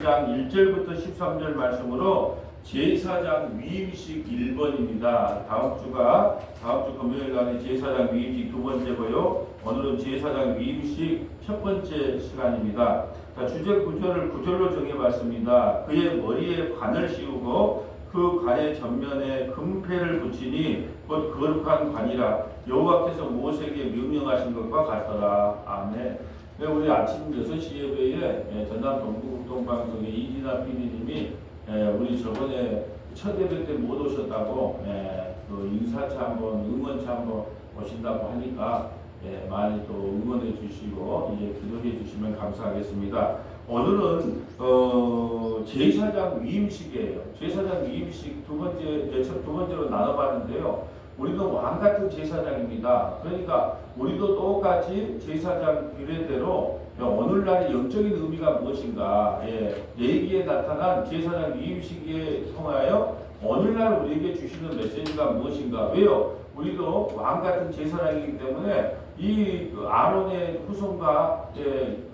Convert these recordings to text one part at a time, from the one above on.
장 1절부터 13절 말씀으로 제사장 위임식 1번입니다. 다음 주 금요일 날에 제사장 위임식 두 번째고요. 오늘은 제사장 위임식 첫 번째 시간입니다. 자, 주제 구절을 구절로 정해봤습니다. 그의 머리에 관을 씌우고 그 관의 전면에 금패를 붙이니 곧 거룩한 관이라 여호와께서 모세에게 명령하신 것과 같더라. 아멘. 우리 아침 6시 예배에 전남 동부국동방송의 이진아 PD님이 우리 저번에 첫 예배 때 못 오셨다고 그 인사차 한번 응원차 한번 오신다고 하니까 많이 또 응원해 주시고 기도해 주시면 감사하겠습니다. 오늘은 제사장 위임식이에요. 제사장 위임식 두 번째로 나눠봤는데요. 우리도 왕 같은 제사장입니다. 그러니까 우리도 똑같이 제사장 규례대로 오늘날의 영적인 의미가 무엇인가, 예기에 나타난 제사장 위임식에 통하여 오늘날 우리에게 주시는 메시지가 무엇인가. 왜요? 우리도 왕 같은 제사장이기 때문에 이 아론의 후손과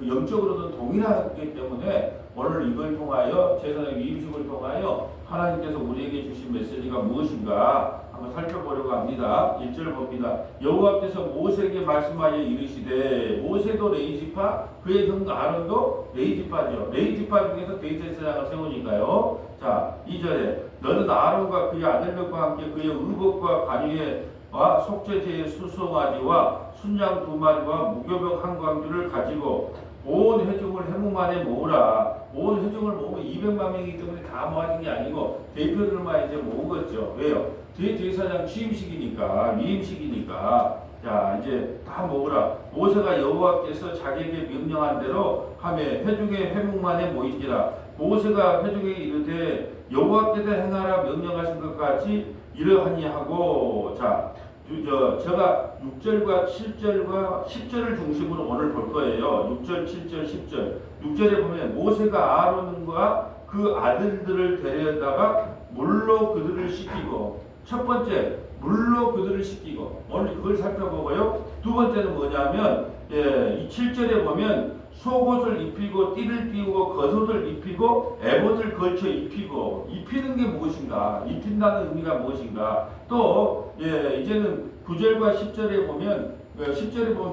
영적으로도 동일하기 때문에 오늘 이걸 통하여 제사장 위임식을 통하여 하나님께서 우리에게 주신 메시지가 무엇인가 한번 살펴보려고 합니다. 1절 봅니다. 여호와께서 모세에게 말씀하여 이르시되, 모세도 레위지파 그의 형 아론도 레위지파죠. 레위지파 중에서 대제사장을 세우니까요. 자, 2절에 너는 아론과 그의 아들들과 함께 그의 의복과 관유와 속죄제의 수송아지와 순양 2마리와 무교병 한 광주를 가지고 온 회중을 해묵 안에 모으라. 온 회중을 모으면 200만 명이기 때문에 다 모아진 게 아니고 대표들만 이제 모으겠죠. 왜요? 대제사장 취임식이니까, 위임식이니까. 자, 이제 다 모으라. 모세가 여호와께서 자기에게 명령한 대로 하며 회중의 해묵만에 모이지라. 모세가 회중에게 이르되 여호와께서 행하라 명령하신 것 같이 이러하니 하고. 자, 제가 6절과 7절과 10절을 중심으로 오늘 볼 거예요. 6절, 7절, 10절. 6절에 보면 모세가 아론과 그 아들들을 데려다가 물로 그들을 씻기고, 첫 번째 물로 그들을 씻기고, 오늘 그걸 살펴보고요. 두 번째는 뭐냐면 이 7절에 보면 속옷을 입히고 띠를 띄우고 겉옷을 입히고 에봇을 걸쳐 입히고. 입히는 게 무엇인가, 입힌다는 의미가 무엇인가. 또 이제는 9절과 10절에 보면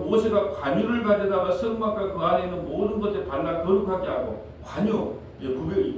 모세가 관유를 가져다가 성막과 그 안에 있는 모든 것에 발라 거룩하게 하고. 관유,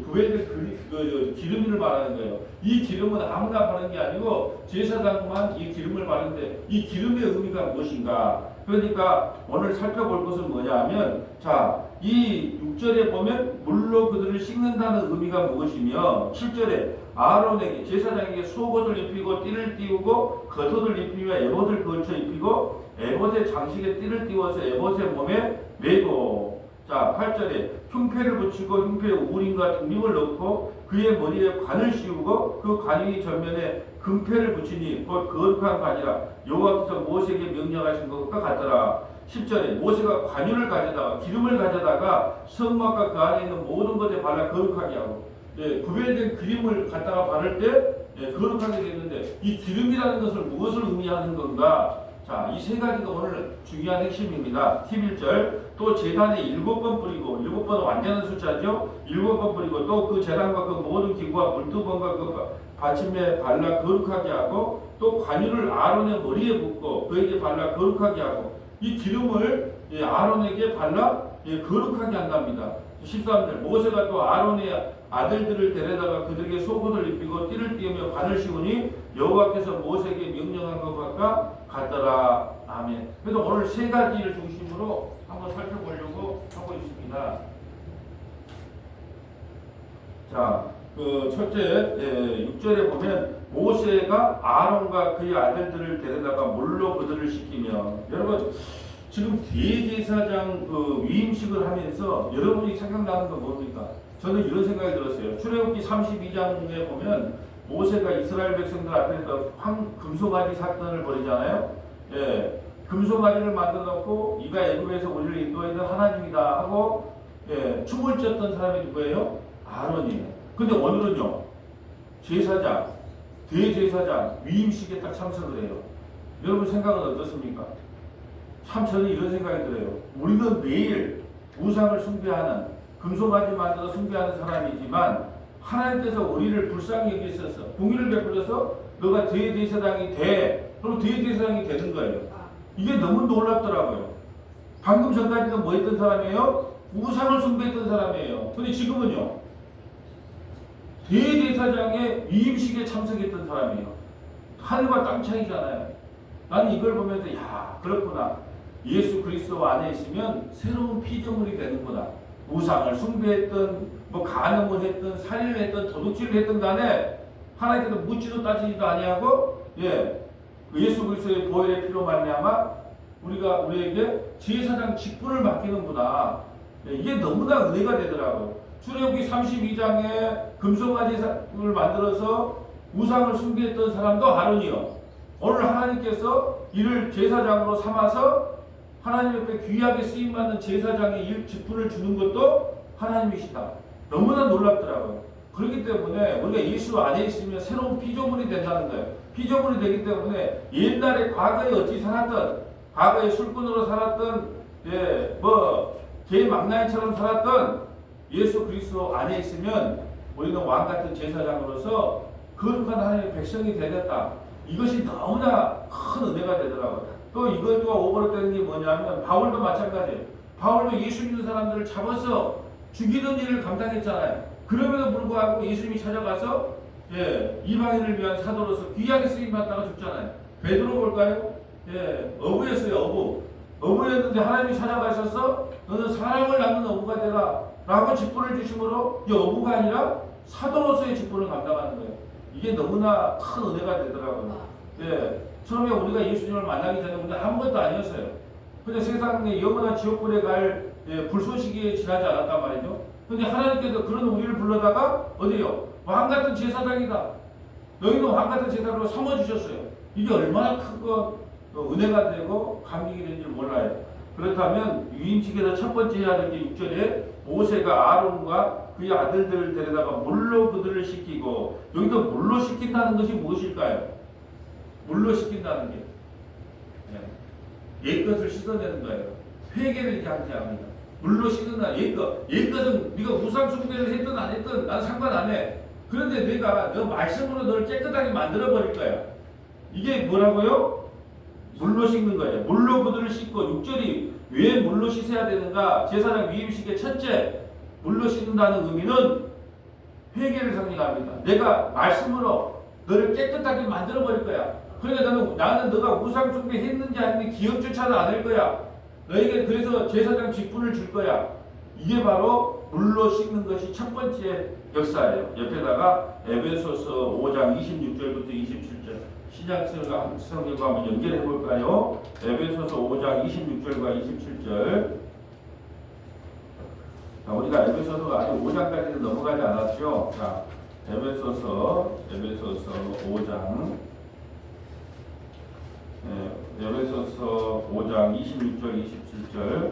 구별된 기름을 말하는 거예요. 이 기름은 아무나 바르는 게 아니고 제사장만 이 기름을 바르는데 이 기름의 의미가 무엇인가. 그러니까 오늘 살펴볼 것은 뭐냐면, 자, 이 6절에 보면 물로 그들을 씻는다는 의미가 무엇이며, 7절에 아론에게 제사장에게 속옷을 입히고 띠를 띄우고 겉옷을 입히며 에봇을 걸쳐 입히고 에봇의 장식에 띠를 띄워서 에봇의 몸에 메고. 자, 8절에 흉패를 붙이고 흉패에 우림과 등림을 넣고 그의 머리에 관을 씌우고 그 관이 전면에 금패를 붙이니 곧 거룩한 관이라 여호와께서 모세에게 명령하신 것과 같더라. 10절에 모세가 관유를 가져다가 기름을 가져다가 성막과 그 안에 있는 모든 것에 발라 거룩하게 하고. 구별된 기름을 갖다가 바를 때 거룩하게 되는데 이 기름이라는 것을 무엇을 의미하는 건가? 자, 이 세 가지가 오늘 중요한 핵심입니다. 11절, 또 제단에 7번 뿌리고, 7번은 완전한 숫자죠. 7번 뿌리고 또 그 제단과 그 모든 기구와 물두번과 그 받침에 발라 거룩하게 하고, 또 관유를 아론의 머리에 붓고 그에게 발라 거룩하게 하고. 이 기름을 아론에게 발라 거룩하게 한답니다. 13절, 모세가 또 아론의 아들들을 데려다가 그들에게 속옷을 입히고 띠를 띄우며 관을 씌우니 여호와께서 모세에게 명령한 것과 같더라. 아멘. 그래서 오늘 세 가지를 중심으로 한번 살펴보려고 하고 있습니다. 자, 그 첫째 6절에 보면 모세가 아론과 그의 아들들을 데려다가 물로 그들을 씻기며. 여러분, 지금 대제사장 그 위임식을 하면서 여러분이 생각나는 건 뭡니까? 저는 이런 생각이 들었어요. 출애굽기 32장에 보면 모세가 이스라엘 백성들 앞에서 금송아지 사건을 벌이잖아요. 금송아지를 만들어 놓고 이가 애굽에서 우리를 인도하는 하나님이다 하고 춤을 췄던 사람이 누구예요? 아론이에요. 근데 오늘은요, 제사장, 대제사장 위임식에 딱 참석을 해요. 여러분 생각은 어떻습니까? 참 저는 이런 생각이 들어요. 우리는 매일 우상을 숭배하는 금송아지 만들어 숭배하는 사람이지만 하나님께서 우리를 불쌍히 여기셔서 공의를 베풀어서 너가 대제사장이 돼. 그럼 대제사장이 되는 거예요. 이게 너무 놀랍더라고요. 방금 전까지는 뭐 했던 사람이에요? 우상을 숭배했던 사람이에요. 근데 지금은요. 대제사장의 위임식에 참석했던 사람이에요. 하늘과 땅 차이잖아요. 나는 이걸 보면서 야 그렇구나. 예수 그리스도 안에 있으면 새로운 피조물이 되는구나. 우상을 숭배했던 뭐 간음을 했던 살인을 했던 도둑질을 했던 간에 하나님께서 묻지도 따지지도 아니하고 예수 그리스도의 보혈의 피로 말미암아 우리에게 제사장 직분을 맡기는구나. 이게 너무나 은혜가 되더라고요. 출애굽기 32장에 금송아지를 만들어서 우상을 숭배했던 사람도 아론이요. 오늘 하나님께서 이를 제사장으로 삼아서 하나님 옆에 귀하게 쓰임받는 제사장의 일 직분을 주는 것도 하나님이시다. 너무나 놀랍더라고요. 그렇기 때문에 우리가 예수 안에 있으면 새로운 피조물이 된다는 거예요. 피조물이 되기 때문에 옛날에 과거에 어찌 살았던 과거에 술꾼으로 살았던 개망나이처럼 살았던 예수 그리스도 안에 있으면 우리는 왕같은 제사장으로서 거룩한 하나님의 백성이 되겠다. 이것이 너무나 큰 은혜가 되더라고요. 또 이것과 오버랩되는 게 뭐냐면 바울도 마찬가지예요. 바울도 예수 믿는 사람들을 잡아서 죽이던 일을 감당했잖아요. 그럼에도 불구하고 예수님이 찾아가서 이방인을 위한 사도로서 귀하게 쓰임받다가 죽잖아요. 베드로 볼까요? 어부였어요. 어부였는데 하나님이 찾아가셔서 너는 사랑을 낳는 어부가 되라 라고 직분을 주심으로 이 어부가 아니라 사도로서의 직분을 감당하는 거예요. 이게 너무나 큰 은혜가 되더라고요. 처음에 우리가 예수님을 만나기 전에 우리는 아무것도 아니었어요. 근데 세상에 영원한 지옥불에 갈 불쏘시기에 지나지 않았단 말이죠. 근데 하나님께서 그런 우리를 불러다가 어디요? 왕같은 제사장이다. 너희는 왕같은 제사장으로 삼아주셨어요. 이게 얼마나 큰 은혜가 되고 감격이 된지 몰라요. 그렇다면 위임식에서 첫 번째 해야 될 게 6절에 모세가 아론과 그의 아들들을 데려다가 물로 그들을 씻기고, 여기서 물로 씻긴다는 것이 무엇일까요? 물로 씻긴다는 게 옛것을 씻어내는 거예요. 회개를 양해합니다. 물로 씻는다. 옛것은 네가 우상 숭배를 했든 안 했든 난 상관 안 해. 그런데 내가 너 말씀으로 너를 깨끗하게 만들어 버릴 거야. 이게 뭐라고요? 물로 씻는 거예요. 물로 그들을 씻고, 6절이 왜 물로 씻어야 되는가? 제사장 위임식의 첫째, 물로 씻는다는 의미는 회개를 상징합니다. 내가 말씀으로 너를 깨끗하게 만들어 버릴 거야. 그러니까 나는 너가 우상 숭배했는지 아닌지 기억조차도 안 할 거야. 너에게 그래서 제사장 직분을 줄 거야. 이게 바로 물로 씻는 것이 첫 번째 역사예요. 옆에다가 에베소서 5장 26절부터 27절 신약 성경과 한번 연결해 볼까요? 에베소서 5장 26절과 27절. 자, 우리가 에베소서 아직 5장까지는 넘어가지 않았죠. 자, 에베소서 5장. 에베소서 5장 26절 27절.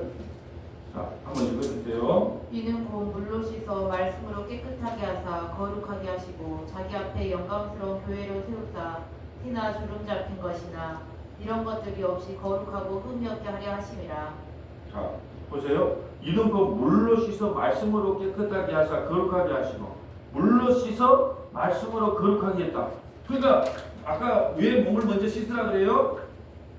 자, 한번 읽어주세요. 이는 곧 물로 씻어 말씀으로 깨끗하게 하사 거룩하게 하시고 자기 앞에 영광스러운 교회를 세우사 티나 주름 잡힌 것이나 이런 것들이 없이 거룩하고 흠이 없게 하려 하심이라. 자, 보세요. 이는 곧 물로 씻어 말씀으로 깨끗하게 하사 거룩하게 하시고, 물로 씻어 말씀으로 거룩하게 했다. 그러니까 아까 왜 몸을 먼저 씻으라 그래요?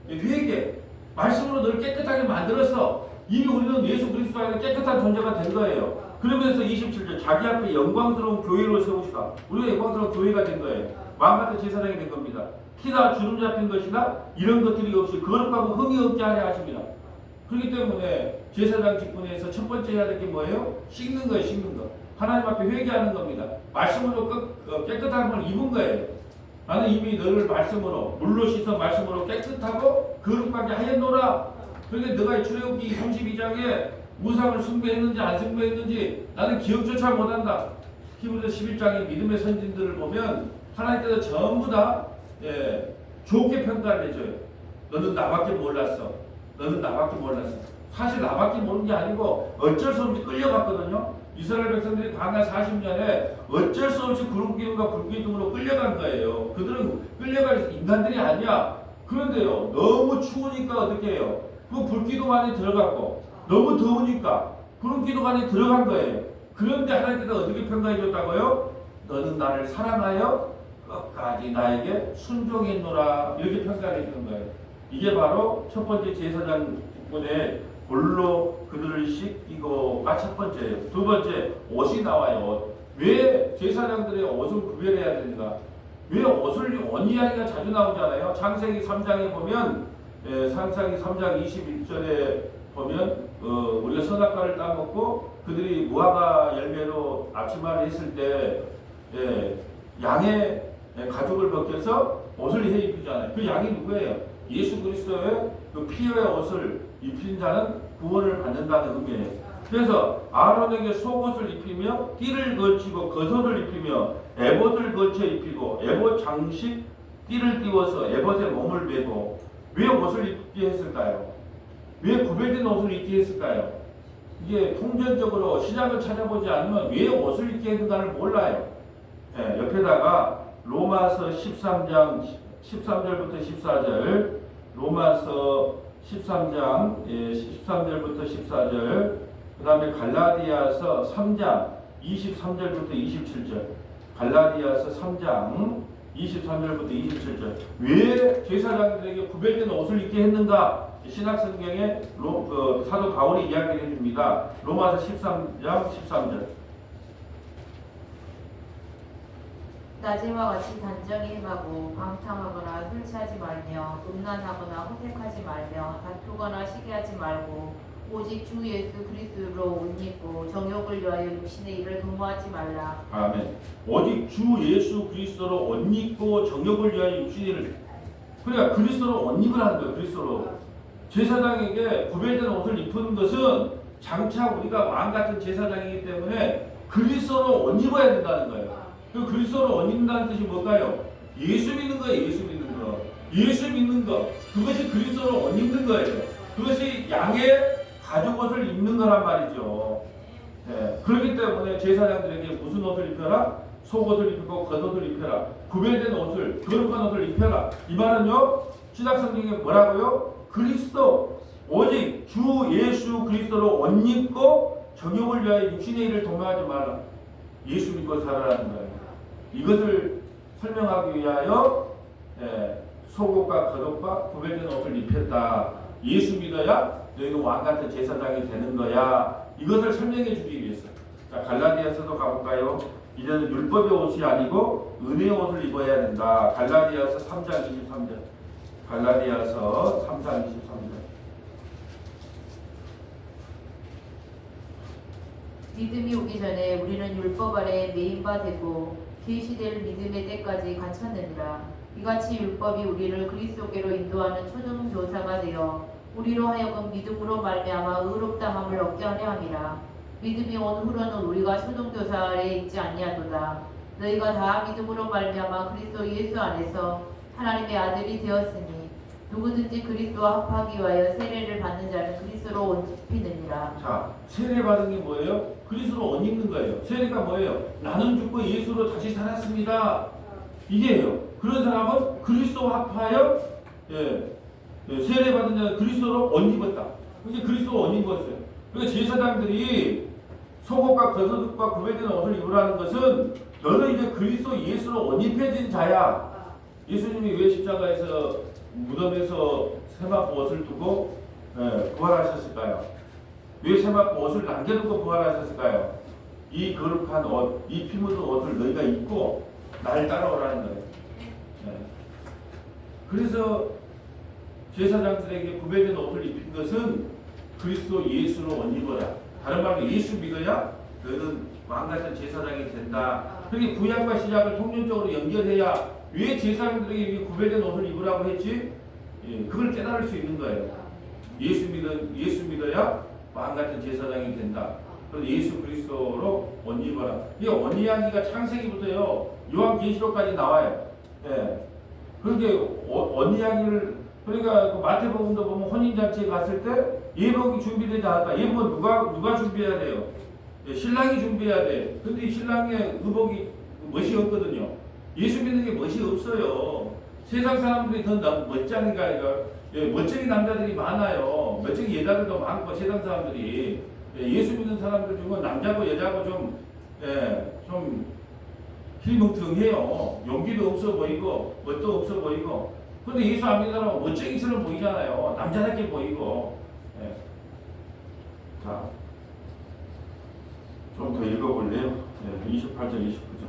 회개. 말씀으로 너를 깨끗하게 만들었어. 이미 우리는 예수 그리스도 안에 깨끗한 존재가 된 거예요. 그러면서 27절 자기 앞에 영광스러운 교회로 세우시다. 우리가 영광스러운 교회가 된 거예요. 왕같은 제사장이 된 겁니다. 티나 주름 잡힌 것이나 이런 것들이 없이 거룩하고 흠이 없게 하려 하십니다. 그렇기 때문에 제사장 직분에서 첫 번째 해야 될 게 뭐예요? 씻는 거예요. 씻는 거. 하나님 앞에 회개하는 겁니다. 말씀으로 깨끗한 걸 입은 거예요. 나는 이미 너를 말씀으로 물로 씻어 말씀으로 깨끗하고 거룩하게 하였노라. 그러니까 너가 출애굽기 32장에 우상을 숭배했는지 안 숭배했는지 나는 기억조차 못한다. 히브리서 11장의 믿음의 선진들을 보면 하나님께서 전부 다 좋게 평가를 해줘요. 너는 나밖에 몰랐어. 너는 나밖에 몰랐어. 사실 나밖에 모르는 게 아니고 어쩔 수 없이 끌려갔거든요. 이스라엘 백성들이 광야 40년에 어쩔 수 없이 구름기둥과 불기둥으로 끌려간 거예요. 그들은 끌려갈 인간들이 아니야. 그런데요, 너무 추우니까 어떻게 해요? 그 불기둥 안에 들어갔고, 너무 더우니까 그런 기도가 안에 들어간 거예요. 그런데 하나님께서 어떻게 평가해 줬다고요? 너는 나를 사랑하여 끝까지 나에게 순종했노라. 이렇게 평가해 주는 거예요. 이게 바로 첫 번째 제사장 직분에 볼로 그들을 씻기고가 첫 번째예요. 두 번째, 옷이 나와요. 왜 제사장들의 옷을 구별해야 되는가? 왜 옷을 옷 이야기가 자주 나오잖아요. 창세기 3장에 보면 창세기 3장 21절에 보면 우리가 선악과를 따먹고 그들이 무화과 열매로 앞치마를 했을 때 양의 가죽을 벗겨서 옷을 해 입히잖아요. 그 양이 누구예요? 예수 그리스도의 그 피의 옷을 입힌 자는 구원을 받는다는 의미예요. 그래서 아론에게 속옷을 입히며 띠를 걸치고 겉옷을 입히며 에봇을 걸쳐 입히고 에봇 장식 띠를 띄워서 에봇에 몸을 베고 왜 옷을 입게 했을까요? 왜 구별된 옷을 입게 했을까요? 이게 통전적으로 신약을 찾아보지 않으면 왜 옷을 입게 했는가를 몰라요. 옆에다가 로마서 13장 13절부터 14절 로마서 13장 13절부터 14절 그 다음에 갈라디아서 3장 23절부터 27절 갈라디아서 3장 23절부터 27절 왜 제사장들에게 구별된 옷을 입게 했는가? 신약성경에 사도 바울이 이야기를 해줍니다. 로마서 13장 13절 낮에와 같이 단정히 행하고 방탕하거나 술 취하지 말며 음란하거나 호색하지 말며 다투거나 시기하지 말고 오직 주 예수 그리스도로 옷 입고 정욕을 위하여 육신의 일을 도모하지 말라. 아멘. 오직 주 예수 그리스도로 옷 입고 정욕을 위하여 육신의 일을 그러니까 그리스도로 옷 입으라는 거예요. 그리스도로 제사장에게 구별된 옷을 입는 것은 장차 우리가 왕같은 제사장이기 때문에 그리스도로 옷 입어야 된다는 거예요. 그 그리스도로 옷 입는다는 뜻이 뭘까요? 예수 믿는 거예요. 예수 믿는 거. 예수 믿는 거. 그것이 그리스도로 옷 입는 거예요. 그것이 양의 가죽옷을 입는 거란 말이죠. 그렇기 때문에 제사장들에게 무슨 옷을 입혀라? 속옷을 입히고 겉옷을 입혀라. 구별된 옷을, 거룩한 옷을 입혀라. 이 말은요, 신약성경에 뭐라고요? 그리스도, 오직 주 예수 그리스도로 옷 입고 정욕을 위하여 육신의 일을 도모하지 말라. 예수 믿고 살아라는 거예요. 이것을 설명하기 위하여 속옷과 겉옷과 구별된 옷을 입혔다. 예수 믿어야 너희는 왕같은 제사장이 되는 거야. 이것을 설명해 주기 위해서. 자, 갈라디아서도 가볼까요? 이제는 율법의 옷이 아니고 은혜의 옷을 입어야 된다. 갈라디아서 3장 23절. 갈라디아서 3장 23절. 믿음이 오기 전에 우리는 율법 아래 매인 바 되고 계시될 믿음의 때까지 갇혔느니라. 이같이 율법이 우리를 그리스도께로 인도하는 초등교사가 되어 우리로 하여금 믿음으로 말미암아 의롭다함을 얻게 하려 함이라. 믿음이 온 후로는 우리가 초등교사 아래에 있지 아니하도다. 너희가 다 믿음으로 말미암아 그리스도 예수 안에서 하나님의 아들이 되었으니 누구든지 그리스도와 합하기 위하여 세례를 받는 자는 그리스도로 옷 입히느니라. 자, 세례 받은 게 뭐예요? 그리스도로 옷 입는 거예요. 세례가 뭐예요? 나는 죽고 예수로 다시 살았습니다. 이게요. 그런 사람은 그리스도와 합하여 세례 받은 자는 그리스도로 옷 입었다. 그게 그리스도로 옷 입었어요. 그러니까 제사장들이 속옷과 겉옷과 구별된 옷을 입으라는 것은 너는 이제 그리스도 예수로 옷 입혀진 자야. 예수님이 왜 십자가에서 무덤에서 세마포 옷을 두고 부활하셨을까요? 왜 세마포 옷을 남겨두고 부활하셨을까요? 이 거룩한 옷, 이 피 묻은 옷을 너희가 입고 나를 따라오라는 거예요. 그래서 제사장들에게 구별된 옷을 입힌 것은 그리스도 예수로 옷 입어라. 다른 말로 예수 믿어야 너는 왕같은 제사장이 된다. 그렇게 구약과 신약을 통념적으로 연결해야 왜 제사장들에게 구별된 옷을 입으라고 했지? 그걸 깨달을 수 있는 거예요. 예수 믿어야 왕같은 제사장이 된다. 그래서 예수 그리스도로 옷 입어라. 이 옷 이야기가 창세기부터요 요한계시록까지 나와요. 그렇게 옷 이야기를 그러니까 그 마태복음도 보면 혼인잔치에 갔을 때 예복이 준비되지 않았다. 예복은 누가 준비해야 돼요? 신랑이 준비해야 돼. 근데 이 신랑의 의복이 멋이 없거든요. 예수 믿는 게 멋이 없어요. 세상 사람들이 더 멋쟁이가 멋쟁이 남자들이 많아요. 멋쟁이 여자들도 많고 세상 사람들이. 예수 믿는 사람들 중에 남자고 여자고 좀 힐뭉텅해요. 용기도 없어 보이고 멋도 없어 보이고. 근데 예수 안 믿는 사람은 멋쟁이처럼 보이잖아요. 남자답게 보이고. 예. 자, 좀 더 읽어볼래요? 28절, 29절.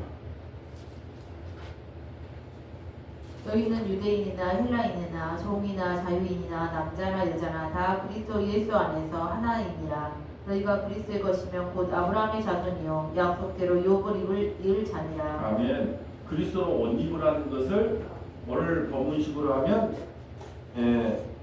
너희는 유대인이나 헬라인이나 종이나 자유인이나 남자나 여자나 다 그리스도 예수 안에서 하나이니라. 너희가 그리스도의 것이면 곧 아브라함의 자손이요 약속대로 욥을 이을 자니라. 아멘. 그리스도로 옷 입으라는 것을 오늘 본문식으로 하면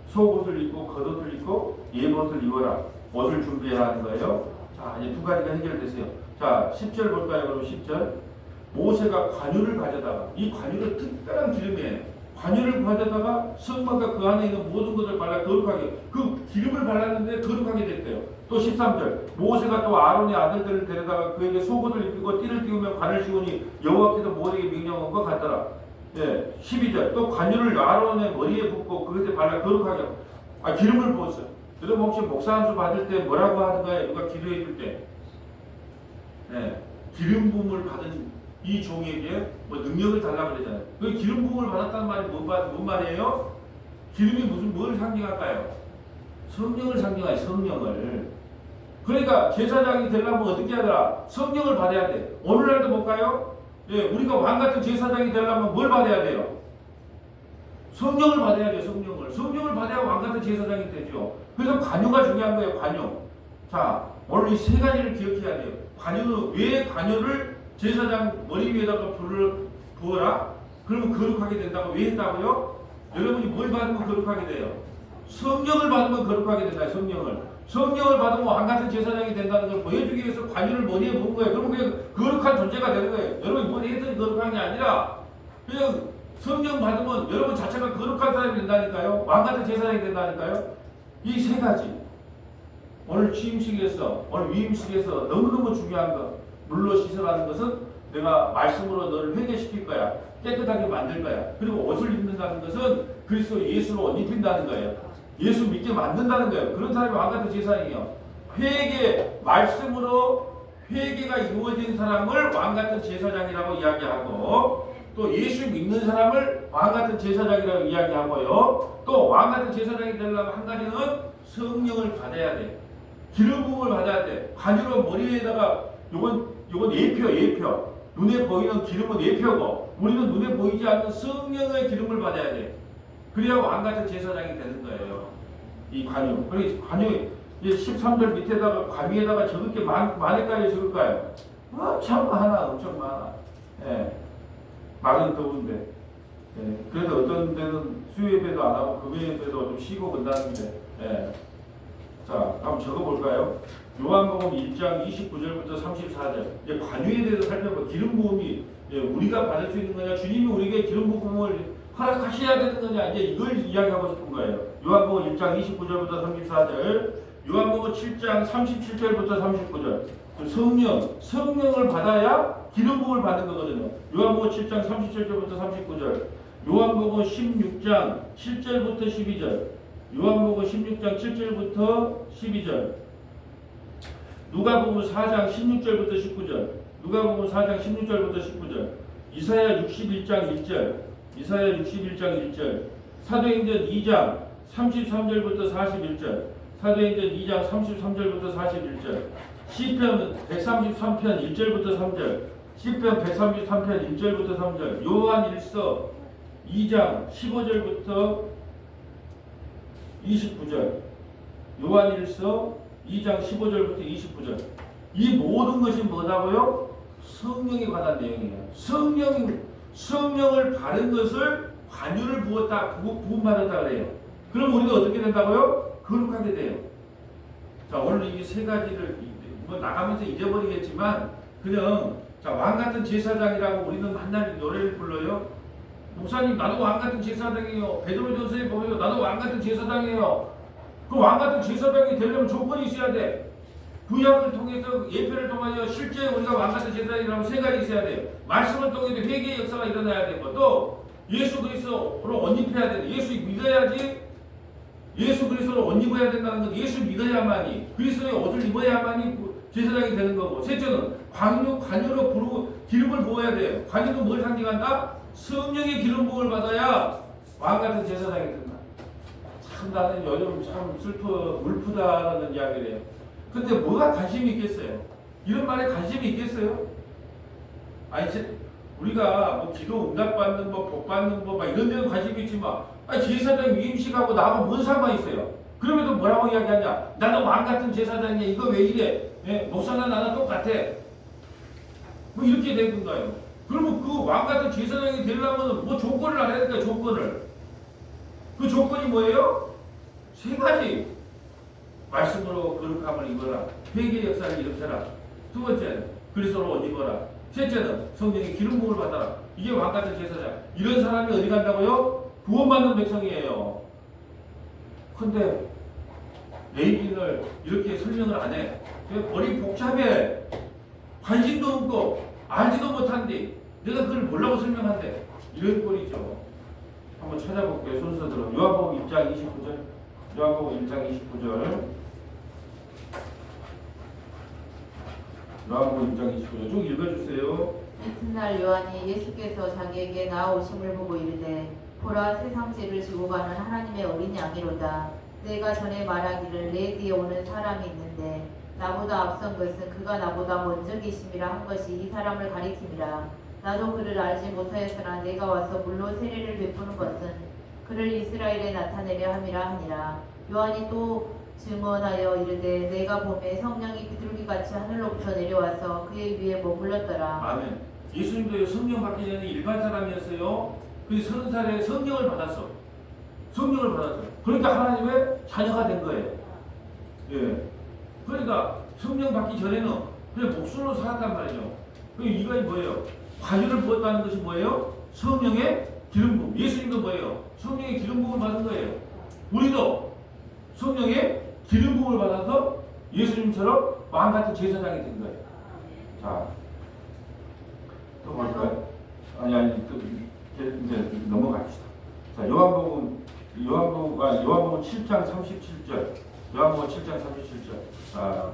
속옷을 입고 겉옷을 입고 예복을 입어라. 옷을 준비해야 하는 거예요. 자, 이제 두 가지가 해결됐어요. 자, 10절 볼까요? 그럼 10절. 모세가 관유를 가져다가, 이 관유를 특별한 기름이에요. 관유를 가져다가 성막과 그 안에 있는 모든 것을 발라 거룩하게, 그 기름을 발랐는데 거룩하게 됐대요. 또 13절. 모세가 또 아론의 아들들을 데려다가 그에게 속옷을 입히고 띠를 띄우며 관을 씌우니 여호와께서 모세에게 명령한 것 같더라. 12절. 또 관유를 아론의 머리에 붓고 그것에 발라 거룩하게 하고, 기름을 부었어요. 여러분 혹시 목사 안수 받을 때 뭐라고 하는가요? 누가 기도해 줄 때? 기름 부음을 받은 이 종에게 뭐 능력을 달라고 그러잖아요. 그 기름 부음을 받았다는 말이 뭔 말이에요? 기름이 뭘 상징할까요? 성령을 상징하요. 성령을. 그러니까 제사장이 되려면 어떻게 하더라? 성령을 받아야 돼. 오늘날도 볼까요? 우리가 왕같은 제사장이 되려면 뭘 받아야 돼요? 성령을 받아야 돼요. 성령을 받아야 왕같은 제사장이 되죠. 그래서 관유가 중요한 거예요. 관유. 자, 오늘 이 세 가지를 기억해야 돼요. 관유는 왜 관유를 제사장 머리 위에다가 불을 부어라? 그러면 거룩하게 된다고 왜 했다고요? 여러분이 뭘 받으면 거룩하게 돼요? 성령을 받으면 거룩하게 된다. 성령을 받으면 왕같은 제사장이 된다는 걸 보여주기 위해서 관유를 머리에 부은 거예요. 그러면 그냥 거룩한 존재가 되는 거예요. 여러분이 뭘 했더니 거룩한 게 아니라 그냥 성령 받으면 여러분 자체가 거룩한 사람이 된다니까요. 왕같은 제사장이 된다니까요. 이 세 가지 오늘 취임식에서 오늘 위임식에서 너무너무 중요한 것. 물로 씻으라는 것은 내가 말씀으로 너를 회개시킬 거야. 깨끗하게 만들 거야. 그리고 옷을 입는다는 것은 그리스도 예수로 옷 입힌다는 거예요. 예수 믿게 만든다는 거예요. 그런 사람이 왕같은 제사장이에요. 말씀으로 회개가 이루어진 사람을 왕같은 제사장이라고 이야기하고 또 예수 믿는 사람을 왕같은 제사장이라고 이야기하고요. 또 왕같은 제사장이 되려면 한 가지는 성령을 받아야 돼. 기름 부음을 받아야 돼. 관유로 머리에다가 요건 예표. 눈에 보이는 기름은 예표고 우리는 눈에 보이지 않는 성령의 기름을 받아야 돼. 그래야 왕같은 제사장이 되는 거예요. 이 관유. 그래서 관유 13절 밑에다가 관유에다가 적을 게 많을까요? 적을까요? 참 많아. 엄청 많아. 말은 더운데. 그래서 어떤 데는 수요예배도 안 하고 금요예배도 좀 쉬고 그런다는데. 자, 한번 적어볼까요? 요한복음 1장 29절부터 34절. 관유에 대해서 살펴봐. 기름 부음이 우리가 받을 수 있는 거냐, 주님이 우리에게 기름 부음을 허락하셔야 되는 거냐, 이제 이걸 이야기하고 싶은 거예요. 요한복음 1장 29절부터 34절, 요한복음 7장 37절부터 39절. 성령을 받아야 기름 부음을 받는 거거든요. 요한복음 7장 37절부터 39절, 요한복음 16장 7절부터 12절. 요한복음 16장 7절부터 12절, 누가복음 4장 16절부터 19절, 누가복음 4장 16절부터 19절, 이사야 61장 1절, 사도행전 2장 33절부터 41절, 사도행전 2장 33절부터 41절, 시편 133편 1절부터 3절, 시편 133편 1절부터 3절, 요한일서 2장 15절부터 29절, 요한일서 2장 15절부터 29절. 이 모든 것이 뭐라고요? 성령에 관한 내용이에요. 성령을 바른 것을 관유를 부었다, 부음받았다 그래요. 그럼 우리가 어떻게 된다고요? 거룩하게 돼요. 자, 오늘 이 세 가지를 나가면서 잊어버리겠지만 그냥 왕같은 제사장이라고 우리는 한날 노래를 불러요. 목사님 나도 왕같은 제사장이에요. 베드로전서에 보면 나도 왕같은 제사장이에요. 그 왕같은 제사장이 되려면 조건이 있어야 돼. 구약을 통해서 예표를 통하여 실제 우리가 왕같은 제사장이라면 세 가지 있어야 돼요. 말씀을 통해서 회개의 역사가 일어나야 되고 또 예수 그리스도로 옷 입혀야 돼. 예수 믿어야지 예수 그리스도를 옷 입어야 된다는 건 예수 믿어야만이 그리스도의 옷을 입어야만이 제사장이 되는 거고, 셋째는 관유로 부르고 기름을 부어야 돼요. 관유도 뭘 상징한다? 성령의 기름 부음을 받아야 왕 같은 제사장이 된다. 참 나는 요즘 참 울프다라는 이야기를 해요. 근데 뭐가 관심이 있겠어요? 이런 말에 관심이 있겠어요? 아니 우리가 뭐 기도 응답받는 뭐 복받는 뭐 막 이런 데는 관심이 있지만 제사장 위임식하고 나하고 뭔 상관이 있어요? 그럼에도 뭐라고 이야기하냐? 나는 왕 같은 제사장이야. 이거 왜 이래? 예? 목사나 나는 똑같아. 뭐 이렇게 된 건가요? 그러면 그 왕 같은 제사장이 되려면 뭐 조건을 알아야 될까? 조건을. 그 조건이 뭐예요? 세 가지. 말씀으로 거룩함을 입어라. 회개의 역사를 일으켜라. 두 번째는 그리스도로 옷 입어라. 셋째는 성령의 기름 부음을 받아라. 이게 왕 같은 제사장. 이런 사람이 어디 간다고요? 구원받는 백성이에요. 근데 레위인을 이렇게 설명을 안 해. 머리 복잡해. 관심도 없고 알지도 못한데 내가 그걸 뭐라고 설명한대. 이런 꼴이죠. 한번 찾아볼게요. 순서대로. 요한복음 1장 29절. 요한복음 1장 29절. 요한복음 1장 29절. 쭉 읽어주세요. 이튿날 요한이 예수께서 자기에게 나아오심을 보고 이르되 보라 세상 죄를 지고 가는 하나님의 어린 양이로다. 내가 전에 말하기를 내 뒤에 오는 사람이 있는데 나보다 앞선 것은 그가 나보다 먼저 계심이라 한 것이 이 사람을 가리킴이라. 나도 그를 알지 못하였으나 내가 와서 물로 세례를 베푸는 것은 그를 이스라엘에 나타내려 함이라 하니라. 요한이 또 증언하여 이르되 내가 보매 성령이 비둘기같이 하늘로부터 내려와서 그의 위에 머물렀더라. 아멘. 예수님도 성령 받기 전에 일반 사람이었어요. 그 30살에 성령을 받았어. 성령을 받았어요. 그러니까 하나님의 자녀가 된 거예요. 예. 그러니까 성령 받기 전에는 그냥 목숨으로 살았단 말이죠. 이거 뭐예요? 관유를 부었다는 것이 뭐예요? 성령의 기름 부음. 예수님도 뭐예요? 성령의 기름 부음을 받은 거예요. 우리도 성령의 기름 부음을 받아서 예수님처럼 왕 같은 제사장이 된 거예요. 자, 또 볼까요? 아니, 이제 넘어갑시다. 자, 요한복음 7장 37절. 요한복음 7장 37절. 자,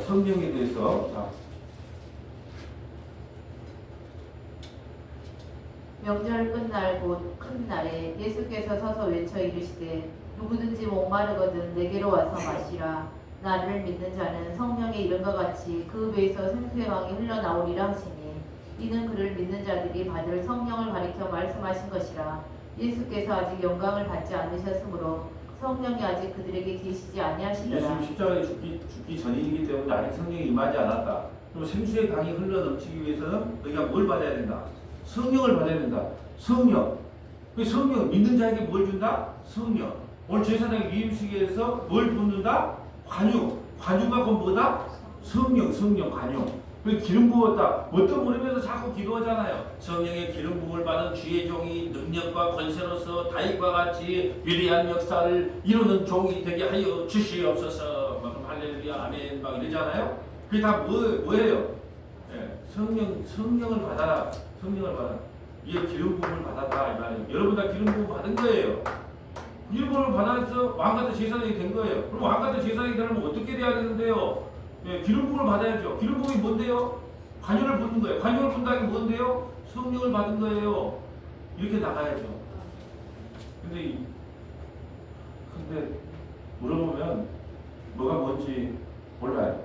성령에 대해서. 자. 명절 끝날 곧 큰 날에 예수께서 서서 외쳐 이르시되 누구든지 목마르거든 내게로 와서 마시라. 나를 믿는 자는 성령의 이름과 같이 그 배에서 생수의 강이 흘러나오리라 하시니 이는 그를 믿는 자들이 받을 성령을 가리켜 말씀하신 것이라. 예수께서 아직 영광을 받지 않으셨으므로 성령이 아직 그들에게 계시지 아니하시더라. 예수님 십자가에 죽기 전이기 때문에 아직 성령이 임하지 않았다. 그리고 생수의 강이 흘러 넘치기 위해서는 너희가 뭘 받아야 된다? 성령을 받아야 된다. 성령. 그 성령 믿는 자에게 뭘 준다? 성령. 오늘 제사장 위임식에서 뭘 붓는다? 관유. 관유가 곧 뭐다? 성령, 관유. 그 기름 부었다. 뭣도 모르면서 자꾸 기도하잖아요. 성령의 기름 부음을 받은 주의 종이 능력과 권세로서 다윗과 같이 위대한 역사를 이루는 종이 되게 하여 주시옵소서. 막 할렐루야, 아멘, 막 이러잖아요. 그게 다 뭐예요? 예, 성령을 받아라. 성령을 받아. 이게 기름 부음을 받았다 이 말이에요. 여러분 다 기름 부음 받은 거예요. 기름 부음을 받아서 왕 같은 제사장이 된 거예요. 그럼 왕 같은 제사장이 되려면 어떻게 돼야 되는데요? 예, 기름 부음을 받아야죠. 기름 부음이 뭔데요? 관유를 받는 거예요. 관유를 받는다는 게 뭔데요? 성령을 받은 거예요. 이렇게 나가야죠. 근데 물어보면 뭐가 뭔지 몰라요.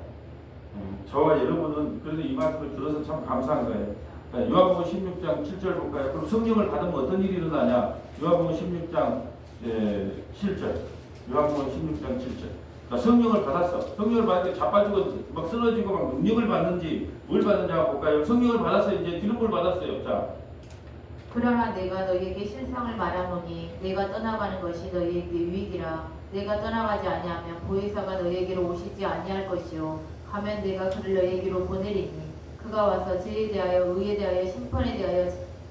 저와 여러분은 그래도 이 말씀을 들어서 참 감사한 거예요. 요한복음 16장 7절 볼까요? 그럼 성령을 받으면 어떤 일이 일어나냐? 요한복음 16장 7절. 요한복음 16장 7절. 성령을 받았어. 성령을 받으니까 자빠지고 막 쓰러지고 막 능력을 받는지 뭘 받는지 한번 볼까요? 성령을 받았어요. 이제 기름을 받았어요. 자. 그러나 내가 너희에게 실상을 말하노니 내가 떠나가는 것이 너희에게 유익이라. 내가 떠나가지 아니하면 보혜사가 너희에게로 오시지 아니할 것이요 가면 내가 그를 너희에게로 보내리니 그가 와서 죄에 대하여 의에 대하여 심판에 대하여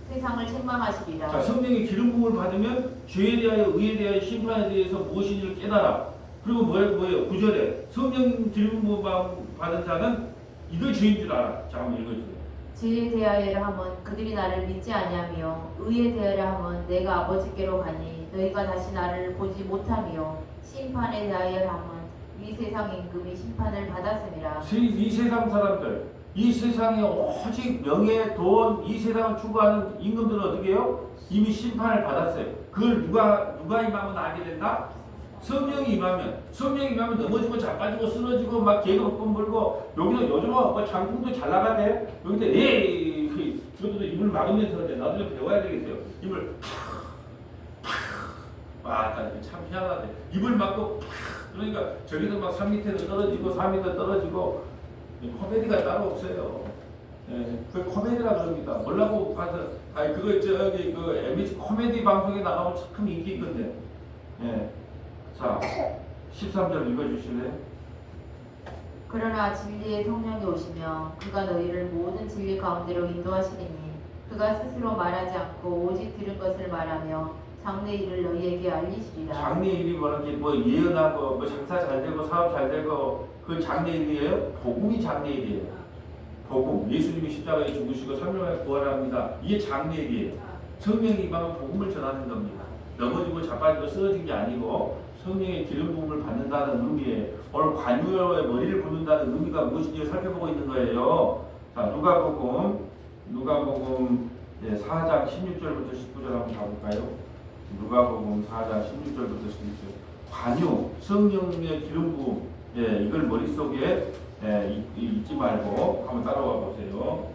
세상을 책망하시리라. 자, 성령의 기름 부음을 받으면 죄에 대하여 의에 대하여 심판에 대해서 무엇인지를 깨달아. 그리고 뭐예요? 9절에 성령 기름 부음 받은 자는 이거 죄인 줄 알아. 자, 한번 읽어주세요. 지혜에 대하여라 함은 그들이 나를 믿지 아니하며 의에 대하여라 함은 내가 아버지께로 가니 너희가 다시 나를 보지 못하며 심판에 대하여라 함은 이 세상 임금이 심판을 받았음이라. 이 세상 사람들, 이 세상에 오직 명예, 돈, 이 세상을 추구하는 임금들은 어떻게 해요? 이미 심판을 받았어요. 그걸 누가 임하면 알게 된다? 성령이 임하면 넘어지고 자빠지고 쓰러지고 막 개그폰 불고 여기서 요즘은 뭐 장풍도 잘 나가대. 여기서 이것도 입을 막으면서 나도 배워야 되겠어요. 입을 참 희한하대. 입을 막고 그러니까 저기서 막 3m도 떨어지고 4m 떨어지고 코미디가 따로 없어요. 예, 그 코미디라 그럽니다. 뭐라고 가서 그거 저기 그 MBC 코미디 방송에 나가면 참 인기 있던데. 예. 자, 13절 읽어주실래요? 그러나 진리의 성령이 오시며 그가 너희를 모든 진리 가운데로 인도하시리니 그가 스스로 말하지 않고 오직 들은 것을 말하며 장래 일을 너희에게 알리시리라. 장래 일이 뭐라는 게 뭐 예언하고 뭐 장사 잘 되고 사업 잘 되고 그 장래 일이에요? 복음이 장래 일이에요. 복음. 예수님이 십자가에 죽으시고 3일 만에 부활합니다. 이게 장래 일이에요. 성령이 임하면 복음을 전하는 겁니다. 넘어지고 자빠지고 쓰러진 게 아니고 성령의 기름 부음을 받는다는 의미에 오늘 관유의 머리를 붓는다는 의미가 무엇인지 살펴보고 있는 거예요. 자, 누가복음 4장 16절부터 19절 한번 가볼까요? 누가복음 4장 16절부터 16절. 관유, 성령의 기름 부음, 이걸 머릿속에 잊지 말고 한번 따라와 보세요.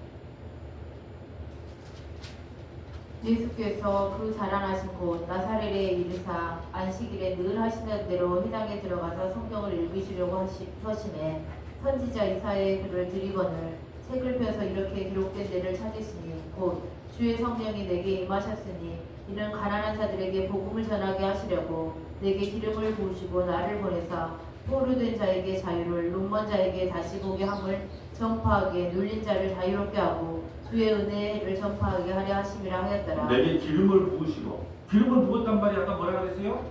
예수께서 그 자라나신 곳 나사렛에 이르사 안식일에 늘 하시는 대로 회당에 들어가서 성경을 읽으시려고 하심에 선지자 이사야의 글을 드리거늘 책을 펴서 이렇게 기록된 데를 찾으시니 곧 주의 성령이 내게 임하셨으니 이는 가난한 자들에게 복음을 전하게 하시려고 내게 기름을 부으시고 나를 보내사 포로된 자에게 자유를 눈먼 자에게 다시 보게 함을 전파하게 눌린 자를 자유롭게 하고 주의 은혜를 전파하게 하려 하심이라 하였더라. 내게 기름을 부으시고 기름을 부었단 말이 아까 뭐라 그랬어요?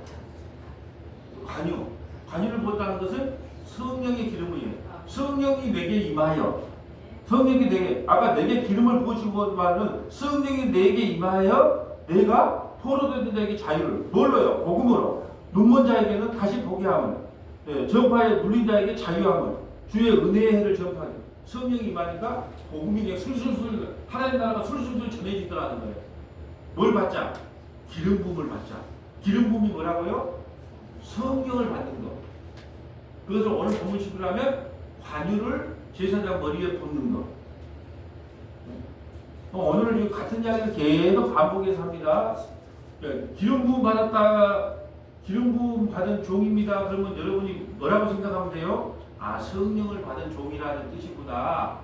관유를 부었다는 것은 성령의 기름이에요. 성령이 내게 임하여 성령이 내게 아까 내게 기름을 부으시고 말은 성령이 내게 임하여 내가 포로된 자에게 자유를 뭘로요? 복음으로 눈먼 자에게는 다시 보게 함을 전파에 눌린 자에게 자유함을 주의 은혜의 해를 전파하게 성령이 임하니까 복음이 그냥 술술술 하나님 나라가 술술술 전해지더라는 거예요. 뭘 받자? 기름 부음을 받자. 기름 부음이 뭐라고요? 성령을 받는 것. 그것을 오늘 본문식으로 하면 관유를 제사장 머리에 붓는 것. 오늘 같은 이야기를 계속 반복해서 합니다. 기름 부음 받았다. 기름 부음 받은 종입니다. 그러면 여러분이 뭐라고 생각하면 돼요? 아, 성령을 받은 종이라는 뜻이구나.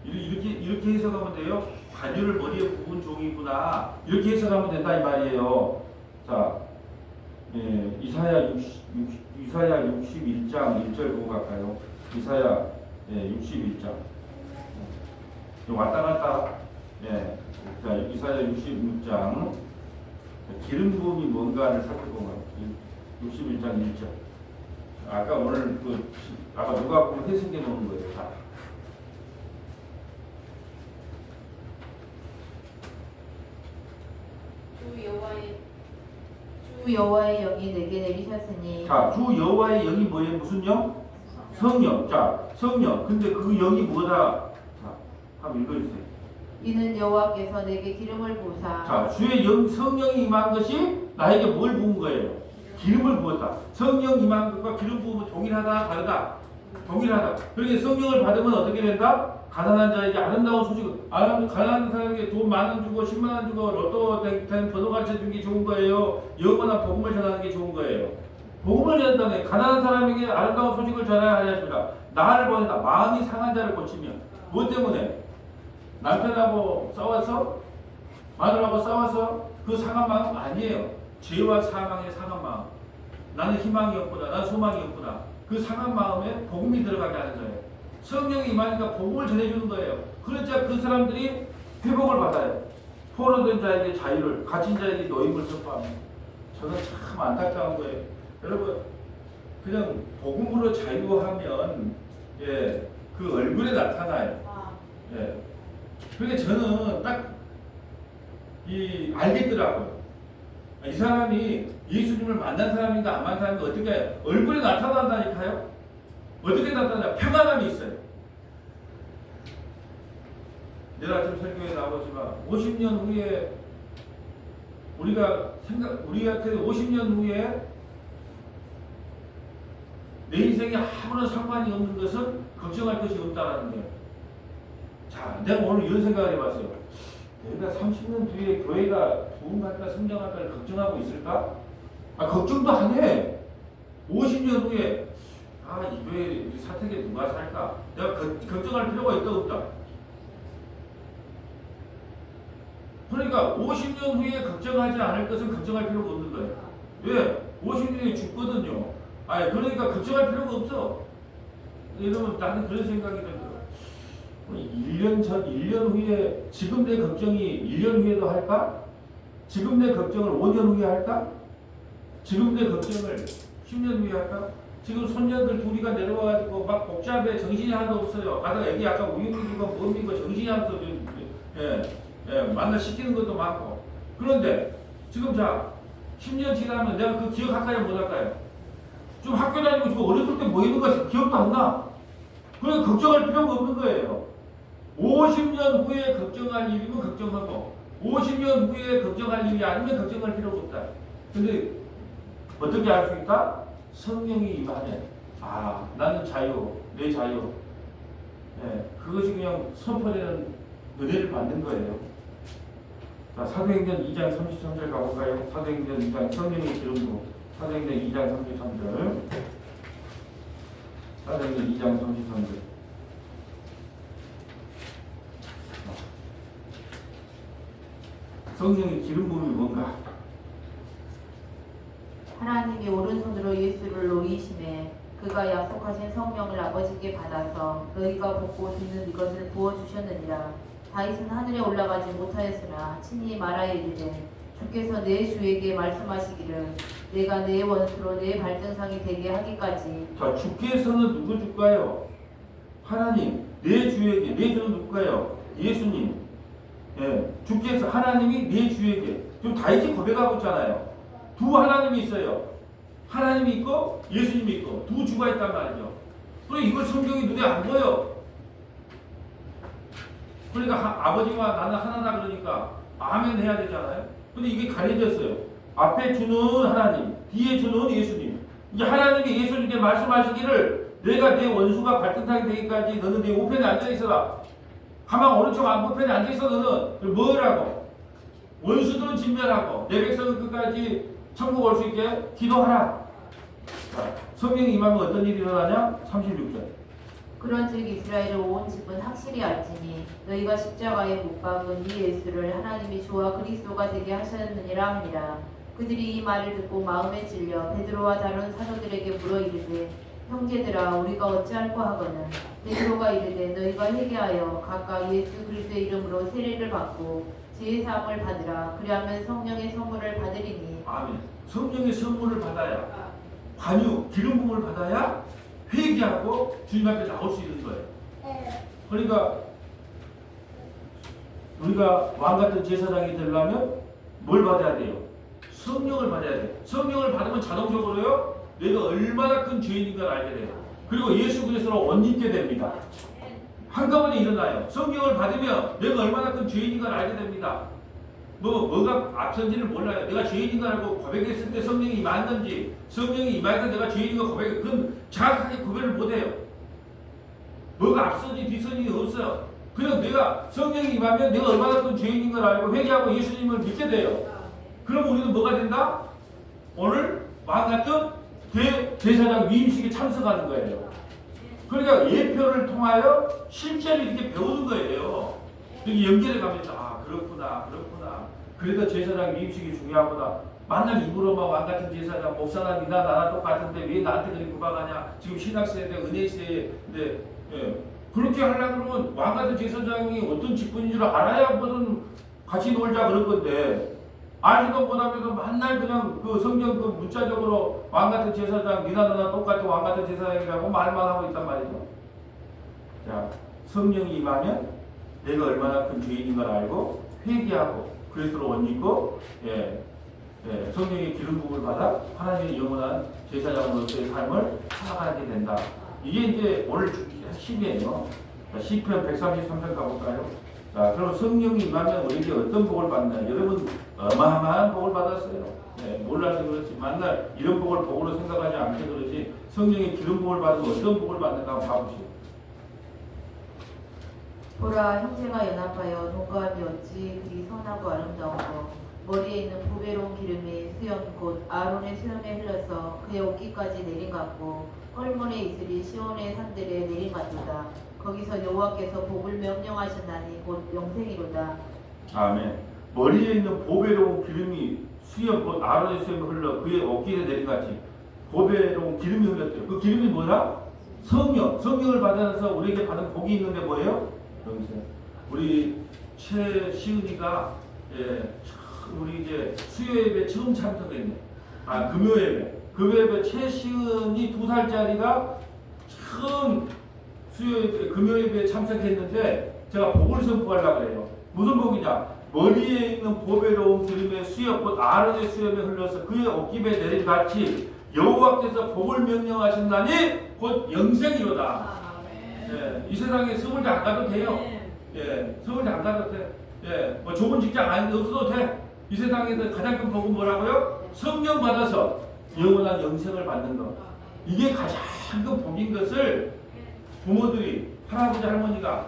이렇게 해석하면 돼요. 관유를 머리에 부은 종이구나. 이렇게 해석하면 된다 이 말이에요. 자, 이사야 61장 1절 보고 갈까요? 이사야 61장. 왔다 갔다. 자, 이사야 66장. 기름 부음이 뭔가를 살펴보면 61장 1절. 아까 오늘 아까 누가 보면 해석해 놓은 거예요. 다. 주 여호와의 영이 내게 내리셨으니. 자, 주 여호와의 영이 뭐예요? 무슨 영? 성령. 자, 성령. 근데 그 영이 뭐다? 자, 한번 읽어주세요. 이는 여호와께서 내게 기름을 부으사. 자, 주의 영 성령이 임한 것이 나에게 뭘 부은 거예요? 기름을 부었다. 성령 임한 것과 기름 부음은 동일하다, 다르다? 동일하다. 그렇게 성령을 받으면 어떻게 된다? 가난한 자에게 아름다운 소식, 가난한 사람에게 돈 10,000원 주고 100,000원 주고 로또 된 번호 가르쳐 주는 게 좋은 거예요. 영원한 복음을 전하는 게 좋은 거예요. 복음을 전한다면 가난한 사람에게 아름다운 소식을 전해야 하십니다. 나를 보낸다. 마음이 상한 자를 고치며. 무엇 때문에? 남편하고 싸워서? 마누라하고 싸워서? 그 상한 마음 아니에요. 죄와 사망의 상한 마음. 나는 희망이 없구나. 나는 소망이 없구나. 그 상한 마음에 복음이 들어가게 하는 거예요. 성령이 임하니까 복음을 전해주는 거예요. 그러자 그 사람들이 회복을 받아요. 포로된 자에게 자유를, 갇힌 자에게 노임을 선포합니다. 저는 참 안타까운 거예요. 여러분, 그냥 복음으로 자유하면 그 얼굴에 나타나요. 그러니까 저는 딱 알겠더라고요. 이 사람이 예수님을 만난 사람인가 안 만난 사람인가 어떻게 얼굴에 나타난다니까요. 어떻게 나타나냐? 평안함이 있어요. 내일 아침 설교에 나오지만 50년 후에 우리한테 50년 후에 내 인생에 아무런 상관이 없는 것은 걱정할 것이 없다라는 거예요. 자, 내가 오늘 이런 생각을 해봤어요. 내가 30년 뒤에 교회가 부흥할까 성장할까를 걱정하고 있을까? 걱정도 안 해. 50년 후에 이 교회 사택에 누가 살까? 내가 걱정할 필요가 있다 없다. 그러니까 50년 후에 걱정하지 않을 것은 걱정할 필요가 없는 거예요. 왜? 50년 후에 죽거든요. 그러니까 걱정할 필요가 없어. 여러분, 나는 그런 생각이 들어요. 1년 후에, 지금 내 걱정이 1년 후에도 할까? 지금 내 걱정을 5년 후에 할까? 지금 내 걱정을 10년 후에 할까? 지금 손녀들 둘이가 내려와가지고 막 복잡해. 정신이 하나도 없어요. 가다가 애기 아까 우유국이고 뭐니고 정신이 하나도 없어요. 만나 시키는 것도 많고. 그런데 지금 자 10년 지나면 내가 그 기억할까요 못할까요? 좀 학교 다니고 지금 어렸을 때 뭐 있는 거 기억도 안 나. 그래서 걱정할 필요가 없는 거예요. 50년 후에 걱정할 일이면 걱정하고 50년 후에 걱정할 일이 아니면 걱정할 필요가 없다. 근데 어떻게 알 수 있다? 성령이 임하네. 나는 자유, 내 자유. 그것이 그냥 선포되는 은혜를 받는 거예요. 자, 사도행전 2장 33절 가볼까요? 사도행전 2장 성령의 기름으로 사도행전 2장 33절 사도행전 2장 33절 성령의 기름 부음이 뭔가? 하나님이 오른손으로 예수를 놓이심에 그가 약속하신 성령을 아버지께 받아서 너희가 먹고 듣는 이것을 부어주셨느니라. 다윗은 하늘에 올라가지 못하였으나 친히 말하여 이르되 주께서 내 주에게 말씀하시기를 내가 내 원수로 내 발등상이 되게 하기까지. 자, 주께서는 누구 줄까요? 하나님. 내 주에게. 내 주는 누굴까요? 예수님. 주께서 하나님이 내 주에게. 지금 다윗이 고백하고 있잖아요. 두 하나님이 있어요. 하나님이 있고 예수님이 있고 두 주가 있단 말이죠. 그리고 이걸 성경이 눈에 안 보여. 그러니까 아버지와 나는 하나다 그러니까 아멘 해야 되잖아요. 근데 이게 가려졌어요. 앞에 주는 하나님, 뒤에 주는 예수님. 이제 하나님이 예수님께 말씀하시기를 내가 내 원수가 발등상이 되기까지 너는 내 우편에 앉아있어라. 가만 오른쪽 우편에 앉아있어. 너는 뭐라고? 원수들은 진멸하고 내 백성은 끝까지 천국 올 수 있게 기도하라. 자, 성령이 임하면 어떤 일이 일어나냐? 36절. 그런즉 이스라엘의 온 집은 확실히 알지니 너희가 십자가에 못 박은 이 예수를 하나님이 주와 그리스도가 되게 하셨느니라 하니라. 그들이 이 말을 듣고 마음에 찔려 베드로와 다른 사도들에게 물어 이르되 형제들아 우리가 어찌할꼬 하거늘. 베드로가 이르되 너희가 회개하여 각각 예수 그리스도의 이름으로 세례를 받고 지혜 사함을 받으라. 그리하면 성령의 선물을 받으리니. 아멘. 성령의 선물을 받아야 관유 기름 부음을 받아야 회개하고 주님 앞에 나올 수 있는 거예요. 그러니까 우리가 왕 같은 제사장이 되려면 뭘 받아야 돼요? 성령을 받아야 돼요. 성령을 받으면 자동적으로요 내가 얼마나 큰 죄인인가를 알게 돼요. 그리고 예수 그리스도로 옷 입게 됩니다. 한꺼번에 일어나요. 성령을 받으면 내가 얼마나 큰 죄인인가를 알게 됩니다. 뭐가 앞선지를 몰라요. 내가 죄인인가 알고 고백했을 때 성령이 임했는지 성령이 임할 때 내가 죄인인가 고백 그건 정확하게 구별을 못해요. 뭐가 앞선지 뒤선지 없어요. 그냥 내가 성령이 임하면 내가 얼마나 큰 죄인인가를 알고 회개하고 예수님을 믿게 돼요. 그럼 우리는 뭐가 된다? 오늘 왕같은 대제사장 위임식에 참석하는 거예요. 그러니까 예표를 통하여 실제로 이렇게 배우는 거예요. 여기 연결해 가면서 그렇구나. 그래서 제사장 위임식이 중요하구나. 만날 입으로만 왕같은 제사장 목사나 니나 나나 똑같은데 왜 나한테 그렇게 구박하냐. 지금 신학세대 은혜 세대인데 그렇게 하려고 그러면 왕같은 제사장이 어떤 직분인 줄 알아야 무슨 같이 놀자 그런 건데 알지도 못하면서 맨날 그냥 그 성경 그 문자적으로 왕같은 제사장 니나 나나 똑같은 왕같은 제사장이라고 말만 하고 있단 말이죠. 자, 성령이 임하면 내가 얼마나 큰 죄인인 걸 알고 회개하고 그리스도로 옷 입고 성령의 기름 부음을 받아 하나님의 영원한 제사장으로서의 삶을 살아가게 된다. 이게 이제 오늘 주기 핵심이에요. 시편 133편 가볼까요? 자, 그럼 성령이 임하면 우리에게 어떤 복을 받나요? 여러분 어마어마한 복을 받았어요. 몰라서 그렇지 만날 이런 복으로 생각하지 않게 그렇지 성령의 기름 부음을 받으면 어떤 복을 받는가 한번 봐보시오. 보라, 형제가 연합하여 동거함이 어찌 그리 선하고 아름다운고 머리에 있는 보배로운 기름이 수염 곧 아론의 수염에 흘러서 그의 옷깃까지 내린 같고 헐몬의 이슬이 시온의 산들에 내린 같도다. 거기서 여호와께서 복을 명령하셨나니 곧 영생이로다. 아멘. 머리에 있는 보배로운 기름이 수염 곧 아론의 수염에 흘러 그의 옷깃에 내린 같이 보배로운 기름이 흘렀대요. 그 기름이 뭐야? 성령을 받아서 우리에게 받은 복이 있는데 뭐예요? 여기서 우리 최시은이가 우리 이제 수요예배 처음 참석했네. 금요예배 최시은이 2살짜리가 처음 수요예배 금요예배에 참석했는데 제가 복을 선포하려고 그래요. 무슨 복이냐? 머리에 있는 보배로운 기름의 수염 곧 아론의 수염에 흘러서 그의 옷깃에 내린 같이 여호와께서 복을 명령하신다니 곧 영생이로다. 이 세상에 서울대 안 가도 돼요. 서울대 안 가도 돼. 뭐 좋은 직장 없어도 돼. 이 세상에서 가장 큰 복은 뭐라고요? 성령 받아서 영원한 영생을 받는 것. 이게 가장 큰 복인 것을 부모들이 할아버지 할머니가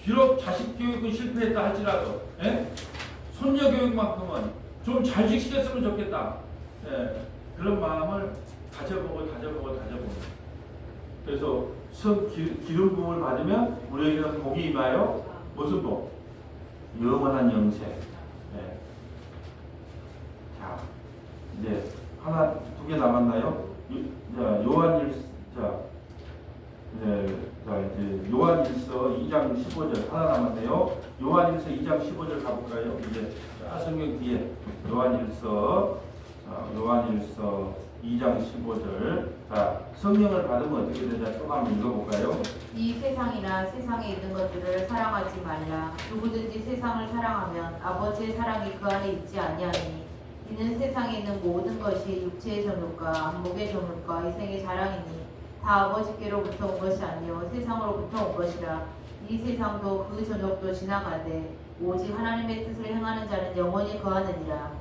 비록 자식 교육은 실패했다 할지라도 손녀 교육만큼은 좀 잘 지키셨으면 좋겠다. 그런 마음을 다져보고. 그래서 기름 부음을 받으면 우리에게는 복이 임하여 무슨 복? 영원한 영생. 자, 이제 하나 두 개 남았나요? 요한일서 2장 15절 하나 남았네요. 요한일서 2장 15절 가볼까요? 이제 성경 뒤에 요한일서 2장 15절. 자, 성령을 받으면 어떻게 되냐? 조금 한번 읽어볼까요? 이 세상이나 세상에 있는 것들을 사랑하지 말라. 누구든지 세상을 사랑하면 아버지의 사랑이 그 안에 있지 아니하니 이는 세상에 있는 모든 것이 육체의 정욕과 안목의 정욕과 이생의 자랑이니 다 아버지께로부터 온 것이 아니요 세상으로부터 온 것이라. 이 세상도 그 정욕도 지나가되 오직 하나님의 뜻을 행하는 자는 영원히 거하느니라.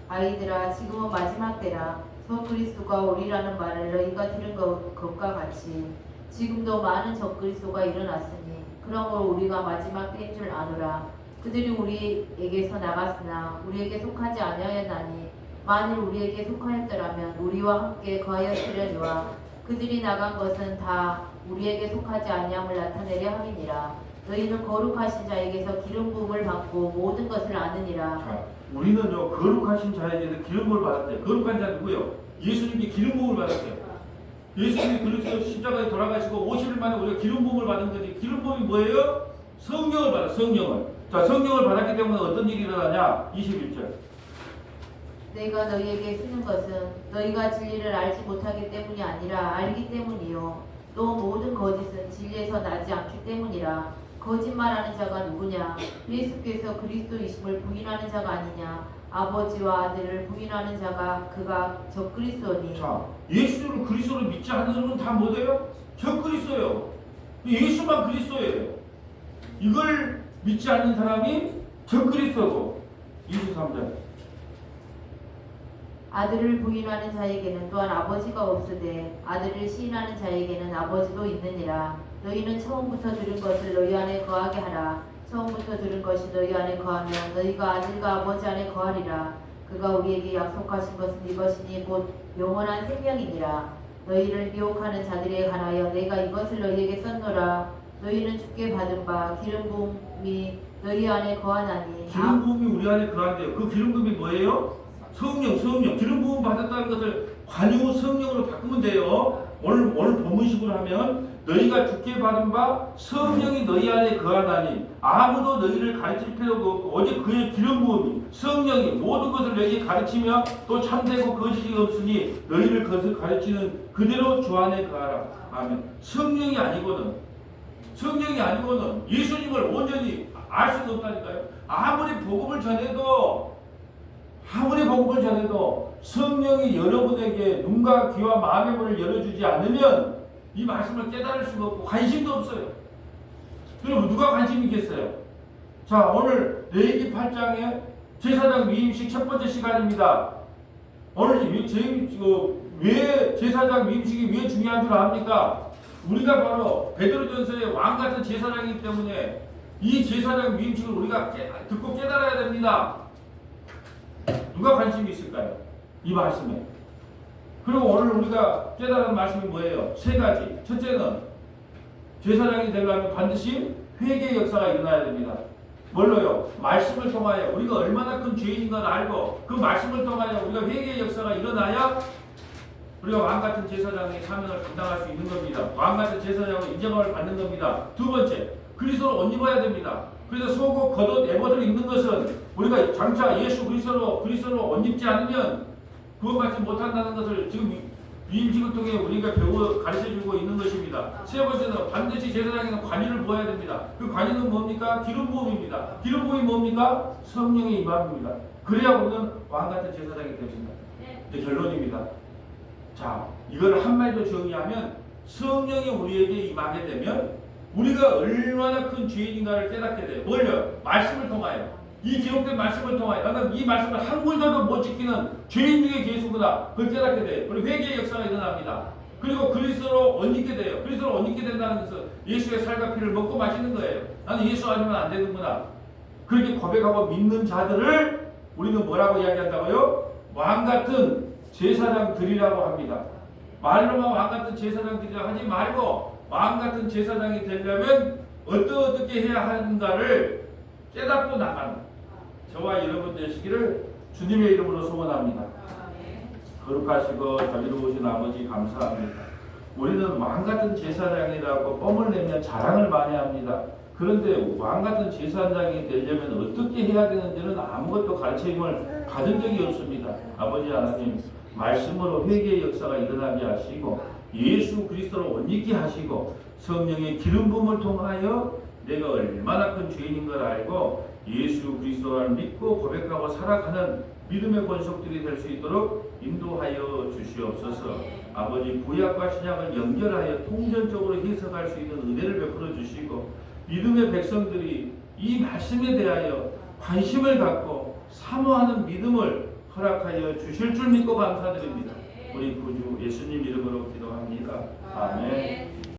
아이들아, 지금은 마지막 때라. 적그리스도가 오리라는 말을 너희가 들은 것과 같이 지금도 많은 적그리스도가 일어났으니 그러므로 우리가 마지막 때인 줄 아노라. 그들이 우리에게서 나갔으나 우리에게 속하지 아니하였나니 만일 우리에게 속하였더라면 우리와 함께 거하였으려니와 그들이 나간 것은 다 우리에게 속하지 아니함을 나타내려 함이니라. 너희는 거룩하신 자에게서 기름 부음을 받고 모든 것을 아느니라. 자, 우리는요 거룩하신 자에게서 기름 부음을 받았대요. 거룩한 자 누구요? 예수님께 기름 부음을 받았어요. 예수님이 그리스도 십자가에 돌아가시고 50일 만에 우리가 기름 부음을 받은 거지. 기름 부음이 뭐예요? 성령을 받아. 성령을. 자, 성령을 받았기 때문에 어떤 일이 일어나냐? 21절. 내가 너희에게 쓰는 것은 너희가 진리를 알지 못하기 때문이 아니라 알기 때문이요 또 모든 거짓은 진리에서 나지 않기 때문이라. 거짓말하는 자가 누구냐? 예수께서 그리스도이심을 부인하는 자가 아니냐? 아버지와 아들을 부인하는 자가 그가 적그리스도니. 자, 예수를 그리스도로 믿지 않는 사람은 다 뭐예요? 적그리스도예요. 예수만 그리스도예요. 이걸 믿지 않는 사람이 적그리스도고. 23절. 아들을 부인하는 자에게는 또한 아버지가 없으되 아들을 시인하는 자에게는 아버지도 있느니라. 너희는 처음부터 들은 것을 너희 안에 거하게 하라. 처음부터 들은 것이 너희 안에 거하면 너희가 아들과 아버지 안에 거하리라. 그가 우리에게 약속하신 것은 이것이니 곧 영원한 생명이니라. 너희를 미혹하는 자들에 관하여 내가 이것을 너희에게 썼노라. 너희는 주께 받은 바 기름 부음이 너희 안에 거하나니. 기름 부음이 우리 안에 거한대요. 그 기름 부음이 뭐예요? 성령. 기름 부음 받았다는 것을 관유 성령으로 바꾸면 돼요. 오늘 본문식으로 하면 너희가 주께 받은 바 성령이 너희 안에 거하나니 아무도 너희를 가르칠 필요가 없고 오직 그의 기름 부음이 성령이 모든 것을 너희에게 가르치며 또 참되고 거짓이 없으니 너희를 그것을 가르치는 그대로 주 안에 거하라. 아멘. 성령이 아니거든. 성령이 아니고는 예수님을 온전히 알 수가 없다니까요. 아무리 복음을 전해도 성령이 여러분에게 눈과 귀와 마음의 문을 열어주지 않으면 이 말씀을 깨달을 수가 없고 관심도 없어요. 여러분 누가 관심이 있겠어요? 자, 오늘 레위기 8장의 제사장 위임식 첫 번째 시간입니다. 오늘 왜 제사장 위임식이 왜 중요한 줄 압니까? 우리가 바로 베드로전서의 왕 같은 제사장이기 때문에 이 제사장 위임식을 우리가 듣고 깨달아야 됩니다. 누가 관심이 있을까요? 이 말씀에. 그리고 오늘 우리가 깨달은 말씀이 뭐예요? 세 가지. 첫째는 제사장이 되려면 반드시 회개의 역사가 일어나야 됩니다. 뭘로요? 말씀을 통하여 우리가 얼마나 큰 죄인인 걸 알고 그 말씀을 통하여 우리가 회개의 역사가 일어나야 우리가 왕같은 제사장의 사명을 감당할 수 있는 겁니다. 왕같은 제사장으로 인정함을 받는 겁니다. 두 번째, 그리스도를 옷 입어야 됩니다. 그래서 속옷, 겉옷, 에봇을 입는 것은 우리가 장차 예수 그리스도로 옷 입지 않으면 구원받지 못한다는 것을 지금 위임식을 통해 우리가 가르쳐주고 있는 것입니다. 세 번째는 반드시 제사장에는 관유를 부어야 됩니다. 그 관유는 뭡니까? 기름 부음입니다. 기름 부음이 뭡니까? 성령의 임함입니다. 그래야 우리는 왕같은 제사장이 됩니다. 이제 결론입니다. 자, 이걸 한마디로 정의하면 성령이 우리에게 임하게 되면 우리가 얼마나 큰 죄인인가를 깨닫게 돼요. 뭘요? 말씀을 통하여. 이 기록된 말씀을 통하여 나는 이 말씀을 한 군데도 못 지키는 죄인 중에 죄수구나. 그걸 깨닫게 돼요. 그리고 회개의 역사가 일어납니다. 그리고 그리스도로 옷 입게 돼요. 그리스도로 옷 입게 된다는 것은 예수의 살과 피를 먹고 마시는 거예요. 나는 예수 아니면 안 되는구나. 그렇게 고백하고 믿는 자들을 우리는 뭐라고 이야기한다고요? 왕같은 제사장들이라고 합니다. 말로만 왕같은 제사장들이라 하지 말고 왕같은 제사장이 되려면 어떻게 해야 하는가를 깨닫고 나가는 저와 여러분 되시기를 주님의 이름으로 소원합니다. 거룩하시고 자비로우신 아버지 감사합니다. 우리는 왕같은 제사장이라고 뻥을 내면 자랑을 많이 합니다. 그런데 왕같은 제사장이 되려면 어떻게 해야 되는지는 아무것도 가르침을 받은 적이 없습니다. 아버지 하나님, 말씀으로 회개의 역사가 일어나게 하시고 예수 그리스도로 옷 입게 하시고 성령의 기름 부음을 통하여 내가 얼마나 큰 죄인인 걸 알고 예수 그리스도를 믿고 고백하고 살아가는 믿음의 권속들이 될 수 있도록 인도하여 주시옵소서. 아버지, 구약과 신약을 연결하여 통전적으로 해석할 수 있는 은혜를 베풀어 주시고 믿음의 백성들이 이 말씀에 대하여 관심을 갖고 사모하는 믿음을 허락하여 주실 줄 믿고 감사드립니다. 우리 구주 예수님 이름으로 기도합니다. 아멘.